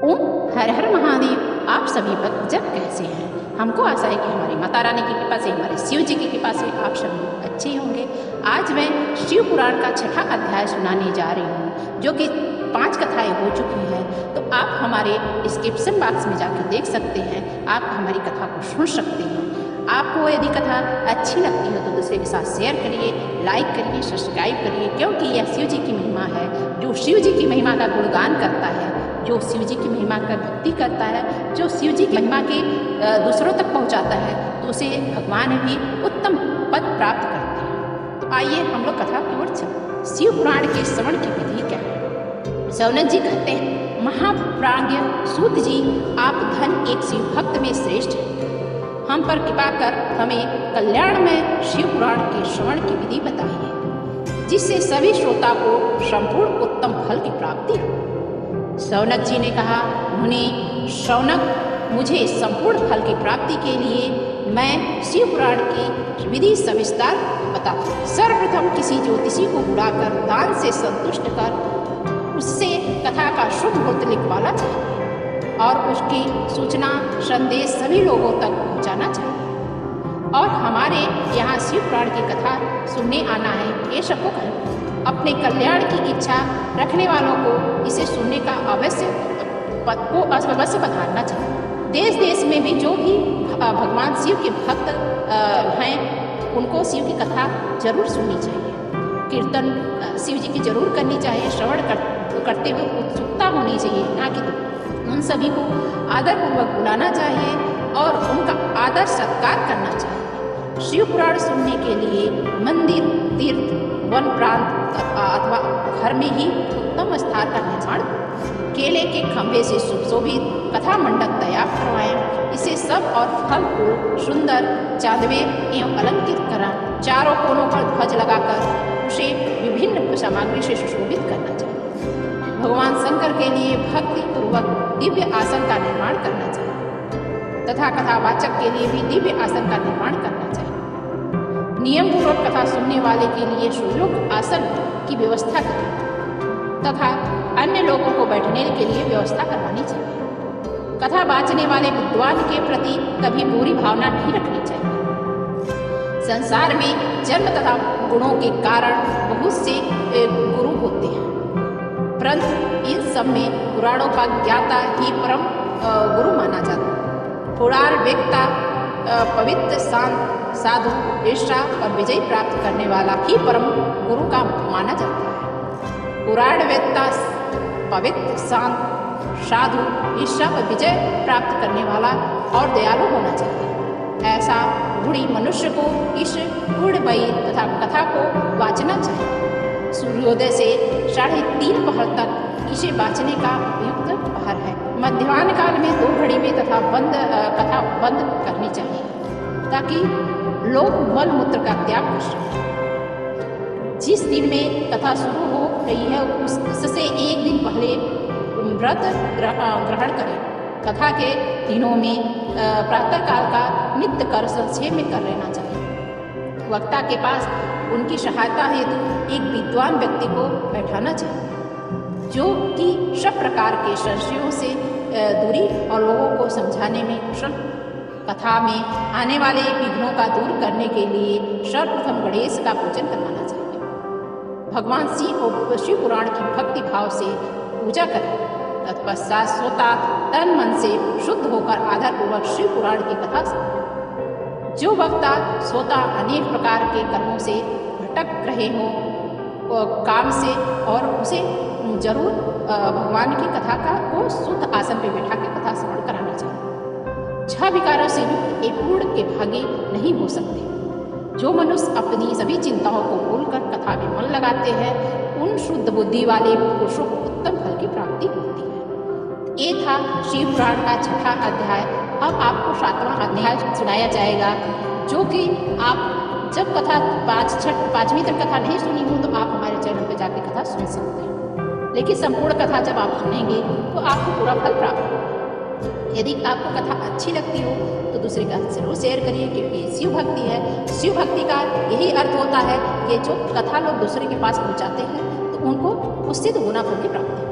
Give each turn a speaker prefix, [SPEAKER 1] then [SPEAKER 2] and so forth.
[SPEAKER 1] ओम हर हर महादेव। आप सभी भक्तजन कैसे हैं? हमको आशा है कि हमारी माता रानी की कृपा से, हमारे शिव जी की कृपा से आप सब लोग अच्छे होंगे। आज मैं शिव पुराण का 6ठा अध्याय सुनाने जा रही हूँ, जो कि 5 कथाएं हो चुकी हैं। तो आप हमारे डिस्क्रिप्शन बॉक्स में जाकर देख सकते हैं, आप हमारी कथा को सुन सकते हैं। आपको यदि कथा अच्छी लगती है तो दूसरे के साथ शेयर करिए, लाइक करिए, सब्सक्राइब करिए, क्योंकि यह शिव जी की महिमा है। जो शिव जी की महिमा का गुणगान करता है, जो शिव जी की महिमा का भक्ति करता है, जो शिव जी की महिमा के दूसरों तक पहुंचाता है, तो उसे भगवान भी उत्तम पद प्राप्त करते हैं। तो आइए हम लोग कथा की ओर चलते। शिव पुराण के श्रवण की विधि क्या है? शौनक जी कहते हैं, महाप्राज्ञ सूत जी, आप धन एक शिव भक्त में श्रेष्ठ हैं। हम पर कृपा कर हमें कल्याण में शिव पुराण के श्रवण की विधि बताइए, जिससे सभी श्रोता को संपूर्ण उत्तम फल की प्राप्ति हो। शौनक जी ने कहा, मुनि शौनक, मुझे संपूर्ण फल की प्राप्ति के लिए मैं शिव पुराण की विधि सविस्तार बताता हूँ। सर्वप्रथम किसी ज्योतिषी को बुलाकर दान से संतुष्ट कर उससे कथा का शुभ मुहूर्त लिखवाना चाहिए और उसकी सूचना संदेश सभी लोगों तक पहुँचाना चाहिए। और हमारे यहाँ शिव पुराण की कथा सुनने आना है, ये सबको कहना। अपने कल्याण की इच्छा रखने वालों को इसे सुनने का अवश्य पधारना चाहिए। देश देश में भी जो भी भगवान शिव के भक्त हैं, उनको शिव की कथा जरूर सुननी चाहिए। कीर्तन शिव जी की जरूर करनी चाहिए, श्रवण करते हुए उत्सुकता होनी चाहिए, ना कि उन सभी को आदरपूर्वक बुलाना चाहिए और उनका आदर सत्कार करना चाहिए। शिव पुराण सुनने के लिए मंदिर, तीर्थ, वन प्रांत अथवा घर में ही उत्तम स्थान का निर्माण, केले के खंभे से सुशोभित कथा मंडप तैयार करवाएं। इसे सब और फल फूल सुंदर चांदवे एवं अलंकृत करें। चारों कोनों पर ध्वज लगाकर उसे विभिन्न सामग्री से सुशोभित करना चाहिए। भगवान शंकर के लिए भक्ति पूर्वक दिव्य आसन का निर्माण करना चाहिए तथा कथावाचक के लिए भी दिव्य आसन का निर्माण करना चाहिए। नियम पूर्वक कथा सुनने वाले के लिए सुयोग आसन की व्यवस्था करें तथा अन्य लोगों को बैठने के लिए व्यवस्था करवानी चाहिए। कथा वाचने वाले विद्वान के प्रति कभी बुरी भावना नहीं रखनी चाहिए। संसार में जन्म तथा गुणों के कारण बहुत से गुरु होते हैं, परंतु इन सब में पुराणों का ज्ञाता ही परम गुरु माना जाता है। पुराण वेत्ता पवित्र शांत साधु निष्ठा और विजय प्राप्त करने वाला ही परम गुरु का माना जाता है। पुराण वेत्ता पवित्र शांत साधु निष्ठा और विजय प्राप्त करने वाला और दयालु होना चाहिए। ऐसा गुणी मनुष्य को इस पूर्णमयी तथा कथा को वाचना चाहिए। सूर्योदय से 3:30 पहर तक इसे वाचने का उपयुक्त पहर है। मध्याह्न काल में 2 घड़ी में तथा कथा बंद करनी चाहिए, ताकि लोग मल मूत्र का त्याग कर सकें। जिस दिन में कथा शुरू हो रही है उससे एक दिन पहले व्रत ग्रहण करें। कथा के दिनों में प्रातःकाल का नित्य कर संक्षेप में कर लेना चाहिए। वक्ता के पास उनकी सहायता हेतु एक विद्वान व्यक्ति को बैठाना चाहिए, जो कि सब प्रकार के संशयों से दूरी और लोगों को समझाने में कुशल। कथा में आने वाले विघ्नों का दूर करने के लिए सर्वप्रथम गणेश का पूजन करवाना चाहिए। भगवान शिव पुराण की भक्ति भाव से पूजा करें। तत्पश्चात श्रोता तन मन से शुद्ध होकर आदरपूर्वक शिव पुराण की कथा सुने। जो वक्ता श्रोता अनेक प्रकार के कर्मों से भटक रहे हों काम से, और उसे जरूर भगवान की कथा को शुद्ध आसन पर बैठा के कथा श्रवण कराना चाहिए। 6 विकारों से युक्त एक पूर्ण के भागी नहीं हो सकते। जो मनुष्य अपनी सभी चिंताओं को भूलकर कथा में मन लगाते हैं, उन शुद्ध बुद्धि वाले पुरुषों को उत्तम फल की प्राप्ति होती है। ये था शिव पुराण का 6ठा अध्याय। अब आपको 7वां अध्याय सुनाया जाएगा, जो कि आप जब कथा 5वीं तक कथा नहीं सुनी हो तो आप हमारे चैनल पर जाकर कथा सुन सकते हैं, लेकिन संपूर्ण कथा जब आप सुनेंगे तो आपको पूरा फल प्राप्त होगा। यदि आपको कथा अच्छी लगती हो तो दूसरे का जरूर शेयर करिए, क्योंकि शिव भक्ति है। शिव भक्ति का यही अर्थ होता है कि जो कथा लोग दूसरे के पास पहुंचाते हैं तो उनको उससे 2 गुना फल की प्राप्ति